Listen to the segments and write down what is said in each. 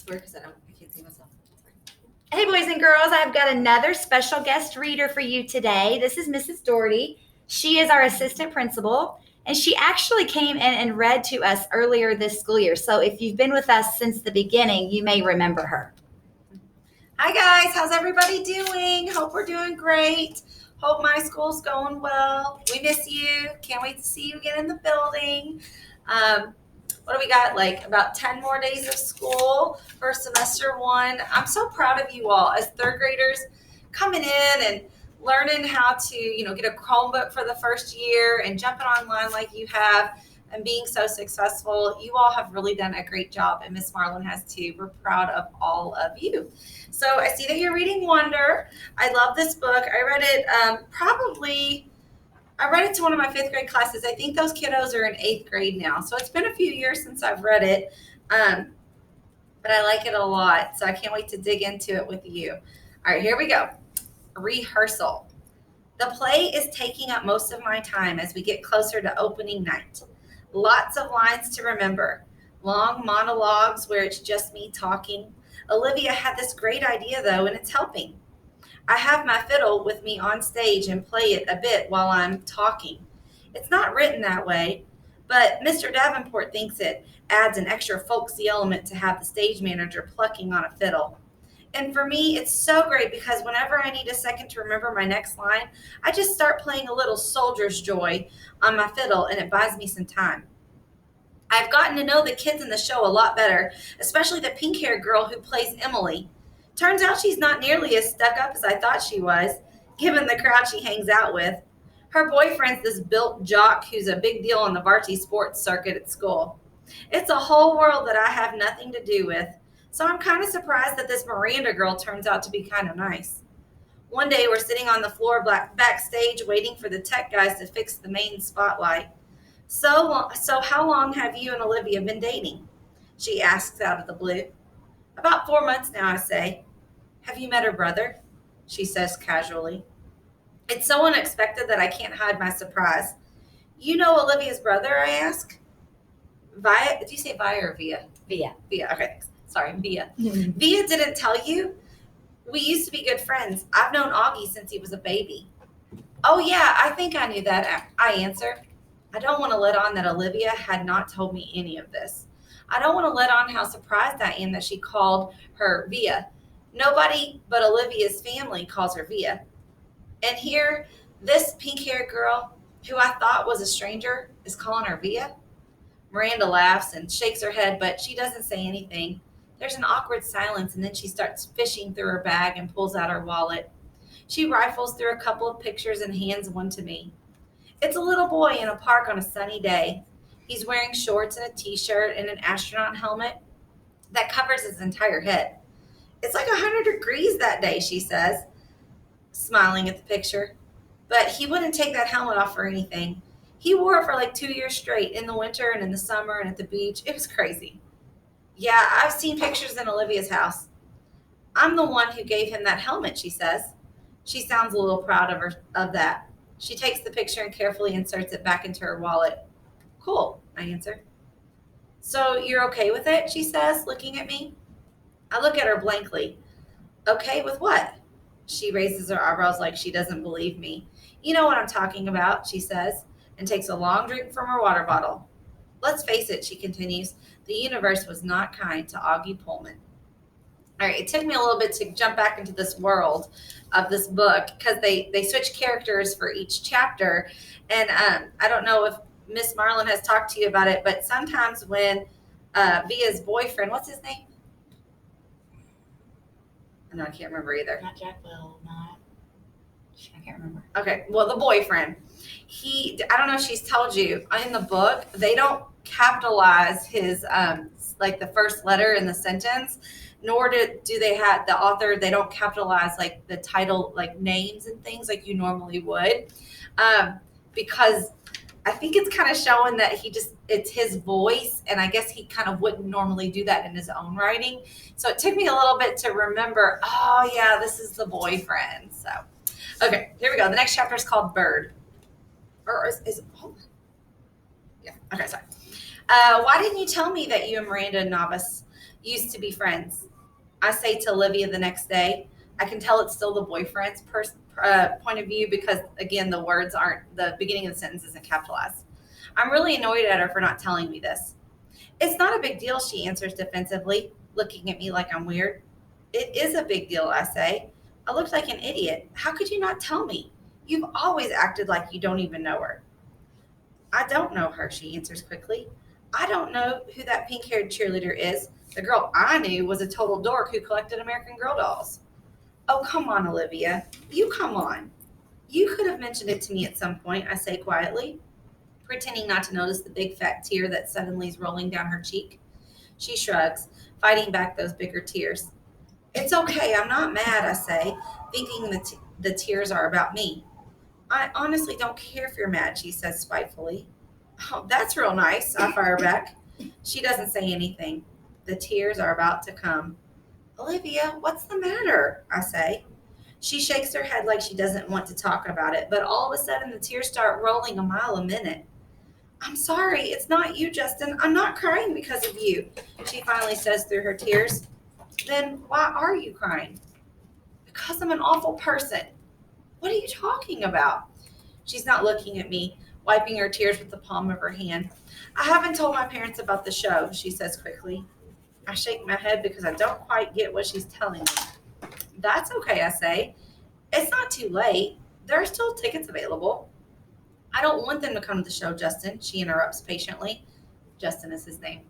swear because I can't see myself. Hey, boys and girls, I've got another special guest reader for you today. This is Mrs. Doherty. She is our assistant principal, and she actually came in and read to us earlier this school year. So if you've been with us since the beginning, you may remember her. Hi, guys. How's everybody doing? Hope we're doing great. Hope my school's going well. We miss you. Can't wait to see you again in the building. What do we got? Like about 10 more days of school for semester one. I'm so proud of you all as third graders coming in and learning how to, get a Chromebook for the first year and jumping online like you have and being so successful. You all have really done a great job, and Miss Marlin has too. We're proud of all of you. So I see that you're reading Wonder. I love this book. I read it I read it to one of my fifth grade classes. I think those kiddos are in eighth grade now. So it's been a few years since I've read it, but I like it a lot. So I can't wait to dig into it with you. All right, here we go. Rehearsal. The play is taking up most of my time as we get closer to opening night. Lots of lines to remember. Long monologues where it's just me talking. Olivia had this great idea though, and it's helping. I have my fiddle with me on stage and play it a bit while I'm talking. It's not written that way, but Mr. Davenport thinks it adds an extra folksy element to have the stage manager plucking on a fiddle. And for me, it's so great because whenever I need a second to remember my next line, I just start playing a little soldier's joy on my fiddle and it buys me some time. I've gotten to know the kids in the show a lot better, especially the pink-haired girl who plays Emily. Turns out she's not nearly as stuck up as I thought she was, given the crowd she hangs out with. Her boyfriend's this built jock who's a big deal on the varsity sports circuit at school. It's a whole world that I have nothing to do with, so I'm kind of surprised that this Miranda girl turns out to be kind of nice. One day we're sitting on the floor backstage waiting for the tech guys to fix the main spotlight. So how long have you and Olivia been dating? She asks out of the blue. About 4 months now, I say. Have you met her brother? She says casually. It's so unexpected that I can't hide my surprise. You know Olivia's brother, I ask? Via, did you say Via or Via? Via. Via, okay. Sorry, Via. Via didn't tell you? We used to be good friends. I've known Augie since he was a baby. Oh yeah, I think I knew that, I answer. I don't want to let on that Olivia had not told me any of this. I don't want to let on how surprised I am that she called her Via. Nobody but Olivia's family calls her Via. And here, this pink-haired girl, who I thought was a stranger, is calling her Via? Miranda laughs and shakes her head, but she doesn't say anything. There's an awkward silence, and then she starts fishing through her bag and pulls out her wallet. She rifles through a couple of pictures and hands one to me. It's a little boy in a park on a sunny day. He's wearing shorts and a t-shirt and an astronaut helmet that covers his entire head. It's like 100 degrees that day, she says, smiling at the picture. But he wouldn't take that helmet off for anything. He wore it for like 2 years straight, in the winter and in the summer and at the beach. It was crazy. Yeah, I've seen pictures in Olivia's house. I'm the one who gave him that helmet, she says. She sounds a little proud of that. She takes the picture and carefully inserts it back into her wallet. Cool, I answer. So you're okay with it, she says, looking at me. I look at her blankly. Okay with what? She raises her eyebrows like she doesn't believe me. You know what I'm talking about, she says, and takes a long drink from her water bottle. Let's face it, she continues, the universe was not kind to Augie Pullman. All right, it took me a little bit to jump back into this world of this book because they switch characters for each chapter. And I don't know if Miss Marlin has talked to you about it, but sometimes when Via's boyfriend, what's his name? No, I can't remember either. Not Jackwell, I can't remember. Okay, well, the boyfriend, I don't know if she's told you, in the book, they don't capitalize his, like the first letter in the sentence, nor do they have the author, they don't capitalize like the title, like names and things like you normally would, because I think it's kind of showing that it's his voice, and I guess he kind of wouldn't normally do that in his own writing. So it took me a little bit to remember, oh yeah, this is the boyfriend. So, okay, here we go. The next chapter is called Bird. Or is oh, yeah, okay, sorry. Why didn't you tell me that you and Miranda Navas Used to be friends. I say to Olivia the next day. I can tell it's still the boyfriend's point of view because, again, the words aren't, the beginning of the sentence isn't capitalized. I'm really annoyed at her for not telling me this. It's not a big deal, she answers defensively, looking at me like I'm weird. It is a big deal, I say. I looked like an idiot. How could you not tell me? You've always acted like you don't even know her. I don't know her, she answers quickly. I don't know who that pink-haired cheerleader is. The girl I knew was a total dork who collected American Girl dolls. Oh, come on, Olivia. You come on. You could have mentioned it to me at some point, I say quietly, pretending not to notice the big fat tear that suddenly is rolling down her cheek. She shrugs, fighting back those bigger tears. It's okay, I'm not mad, I say, thinking the tears are about me. I honestly don't care if you're mad, she says spitefully. Oh, that's real nice, I fire back. She doesn't say anything. The tears are about to come. Olivia, what's the matter? I say. She shakes her head like she doesn't want to talk about it, but all of a sudden the tears start rolling a mile a minute. I'm sorry, it's not you, Justin. I'm not crying because of you, she finally says through her tears. Then why are you crying? Because I'm an awful person. What are you talking about? She's not looking at me, wiping her tears with the palm of her hand. I haven't told my parents about the show, she says quickly. I shake my head because I don't quite get what she's telling me. That's okay, I say. It's not too late. There are still tickets available. I don't want them to come to the show, Justin, she interrupts patiently. Justin is his name.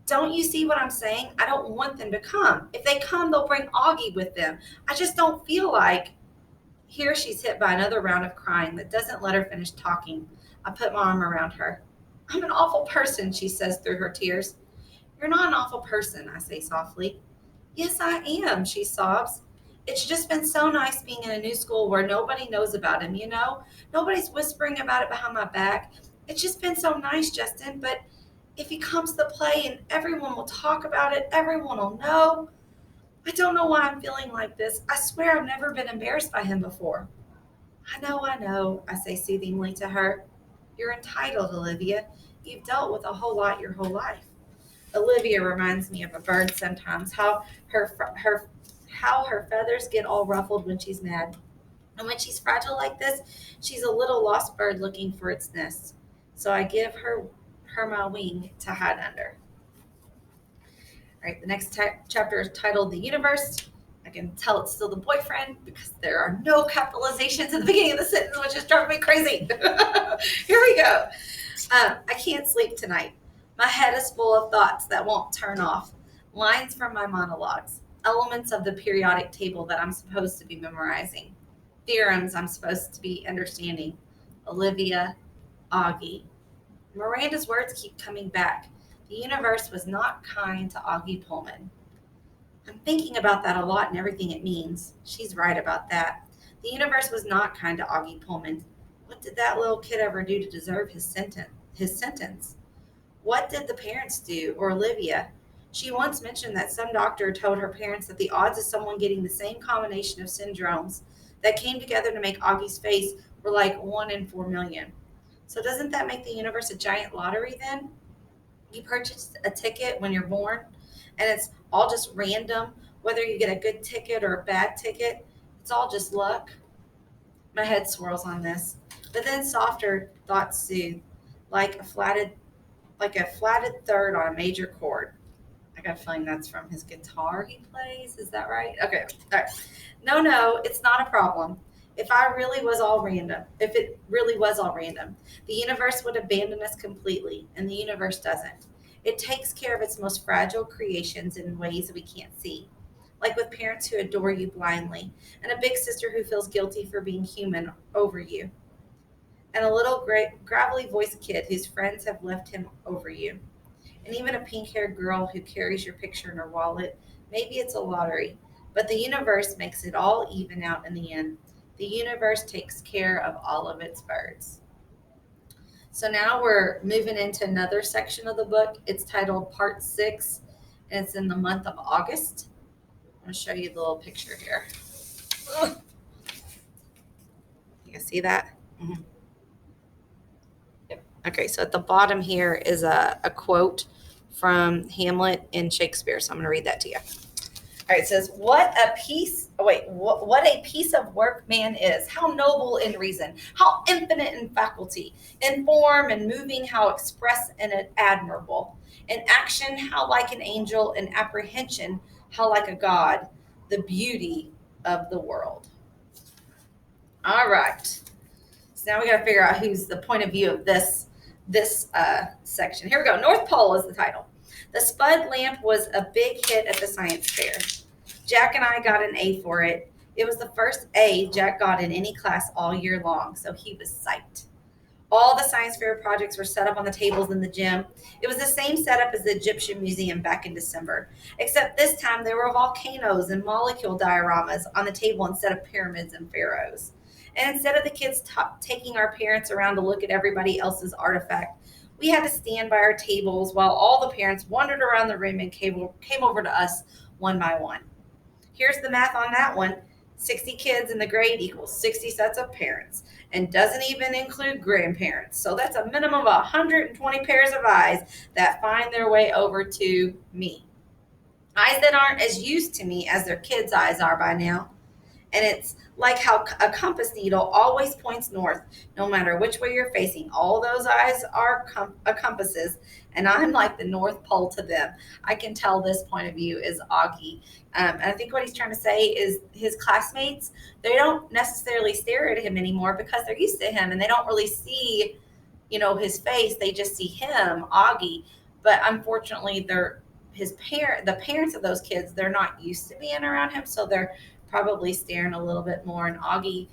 Don't you see what I'm saying? I don't want them to come. If they come, they'll bring Augie with them. I just don't feel like. Here she's hit by another round of crying that doesn't let her finish talking. I put my arm around her. I'm an awful person, she says through her tears. You're not an awful person, I say softly. Yes, I am, she sobs. It's just been so nice being in a new school where nobody knows about him, you know? Nobody's whispering about it behind my back. It's just been so nice, Justin, but if he comes to the play and everyone will talk about it, everyone will know. I don't know why I'm feeling like this. I swear I've never been embarrassed by him before. I know, I say soothingly to her. You're entitled, Olivia. You've dealt with a whole lot your whole life. Olivia reminds me of a bird sometimes, how her feathers get all ruffled when she's mad. And when she's fragile like this, she's a little lost bird looking for its nest. So I give her my wing to hide under. All right, the next chapter is titled The Universe. I can tell it's still the boyfriend because there are no capitalizations at the beginning of the sentence, which is driving me crazy. Here we go. I can't sleep tonight. My head is full of thoughts that won't turn off. Lines from my monologues. Elements of the periodic table that I'm supposed to be memorizing. Theorems I'm supposed to be understanding. Olivia, Augie. Miranda's words keep coming back. The universe was not kind to Augie Pullman. I'm thinking about that a lot and everything it means. She's right about that. The universe was not kind to Augie Pullman. What did that little kid ever do to deserve his sentence? What did the parents do, or Olivia? She once mentioned that some doctor told her parents that the odds of someone getting the same combination of syndromes that came together to make Augie's face were like 1 in 4 million. So doesn't that make the universe a giant lottery then? You purchase a ticket when you're born, and it's all just random, whether you get a good ticket or a bad ticket. It's all just luck. My head swirls on this, but then softer thoughts soothe, like a flatted third on a major chord. I got a feeling that's from his guitar he plays. Is that right? Okay. All right. No, it's not a problem. If it really was all random, the universe would abandon us completely, and the universe doesn't. It takes care of its most fragile creations in ways we can't see, like with parents who adore you blindly, and a big sister who feels guilty for being human over you, and a little gravelly voiced kid whose friends have left him over you, and even a pink-haired girl who carries your picture in her wallet. Maybe it's a lottery, but the universe makes it all even out in the end. The universe takes care of all of its birds. So now we're moving into another section of the book. It's titled Part 6, and it's in the month of August. I'm going to show you the little picture here. Ugh. You can see that? Mm-hmm. Yep. Okay, so at the bottom here is a quote from Hamlet and Shakespeare. So I'm going to read that to you. All right, it says, what a piece of work man is, how noble in reason, how infinite in faculty, in form and moving, how express and admirable, in action, how like an angel, in apprehension, how like a god, the beauty of the world. All right, so now we got to figure out who's the point of view of this section. Here we go. North Pole is the title. The Spud lamp was a big hit at the science fair. Jack and I got an A for it. It was the first A Jack got in any class all year long, so he was psyched. All the science fair projects were set up on the tables in the gym. It was the same setup as the Egyptian Museum back in December, except this time there were volcanoes and molecule dioramas on the table instead of pyramids and pharaohs. And instead of the kids taking our parents around to look at everybody else's artifact, we had to stand by our tables while all the parents wandered around the room and came over to us one by one. Here's the math on that one. 60 kids in the grade equals 60 sets of parents and doesn't even include grandparents. So that's a minimum of 120 pairs of eyes that find their way over to me. Eyes that aren't as used to me as their kids' eyes are by now. And it's like how a compass needle always points north, no matter which way you're facing. All those eyes are compasses, and I'm like the North Pole to them. I can tell this point of view is Augie. And I think what he's trying to say is his classmates, they don't necessarily stare at him anymore because they're used to him, and they don't really see, his face. They just see him, Augie. But unfortunately, the parents of those kids, they're not used to being around him, so they're probably staring a little bit more, and Augie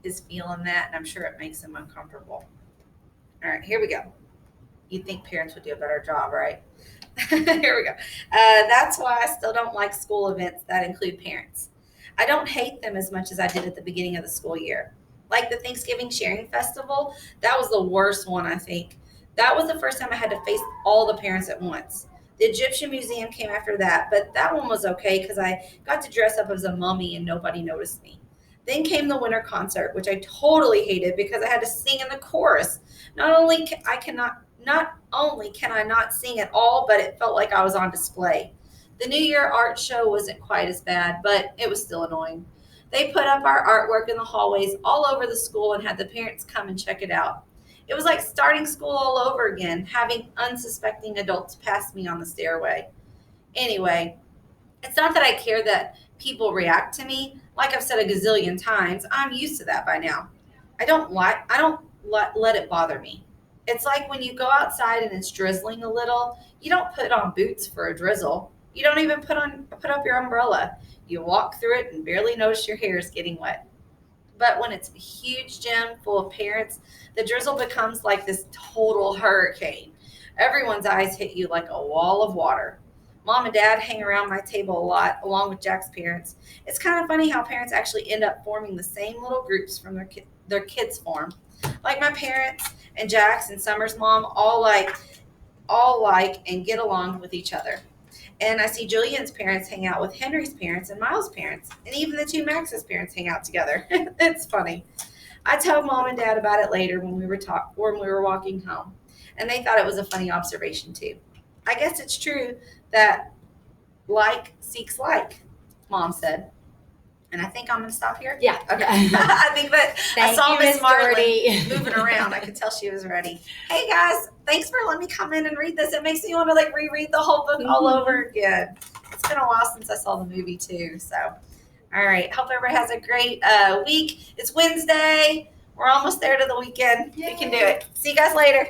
is feeling that, and I'm sure it makes him uncomfortable. All right, here we go. You'd think parents would do a better job, right? Here we go. That's why I still don't like school events that include parents. I don't hate them as much as I did at the beginning of the school year. Like the Thanksgiving Sharing Festival, that was the worst one, I think. That was the first time I had to face all the parents at once. The Egyptian Museum came after that, but that one was okay because I got to dress up as a mummy and nobody noticed me. Then came the winter concert, which I totally hated because I had to sing in the chorus. Not only can I not sing at all, but it felt like I was on display. The New Year art show wasn't quite as bad, but it was still annoying. They put up our artwork in the hallways all over the school and had the parents come and check it out. It was like starting school all over again, having unsuspecting adults pass me on the stairway. Anyway, it's not that I care that people react to me. Like I've said a gazillion times, I'm used to that by now. I don't let it bother me. It's like when you go outside and it's drizzling a little, you don't put on boots for a drizzle. You don't even put up your umbrella. You walk through it and barely notice your hair is getting wet. But when it's a huge gym full of parents, the drizzle becomes like this total hurricane. Everyone's eyes hit you like a wall of water. Mom and Dad hang around my table a lot, along with Jack's parents. It's kind of funny how parents actually end up forming the same little groups from their kids form. Like my parents and Jack's and Summer's mom all like and get along with each other. And I see Julian's parents hang out with Henry's parents and Miles' parents. And even the two Max's parents hang out together. It's funny. I told Mom and Dad about it later when we were walking home. And they thought it was a funny observation too. I guess it's true that like seeks like, Mom said. And I think I'm going to stop here. Yeah. Okay. I think that I saw Miss Doherty Marlin moving around. I could tell she was ready. Hey guys, thanks for letting me come in and read this. It makes me want to reread the whole book all over again. It's been a while since I saw the movie too. So, all right. Hope everybody has a great week. It's Wednesday. We're almost there to the weekend. Yay. We can do it. See you guys later.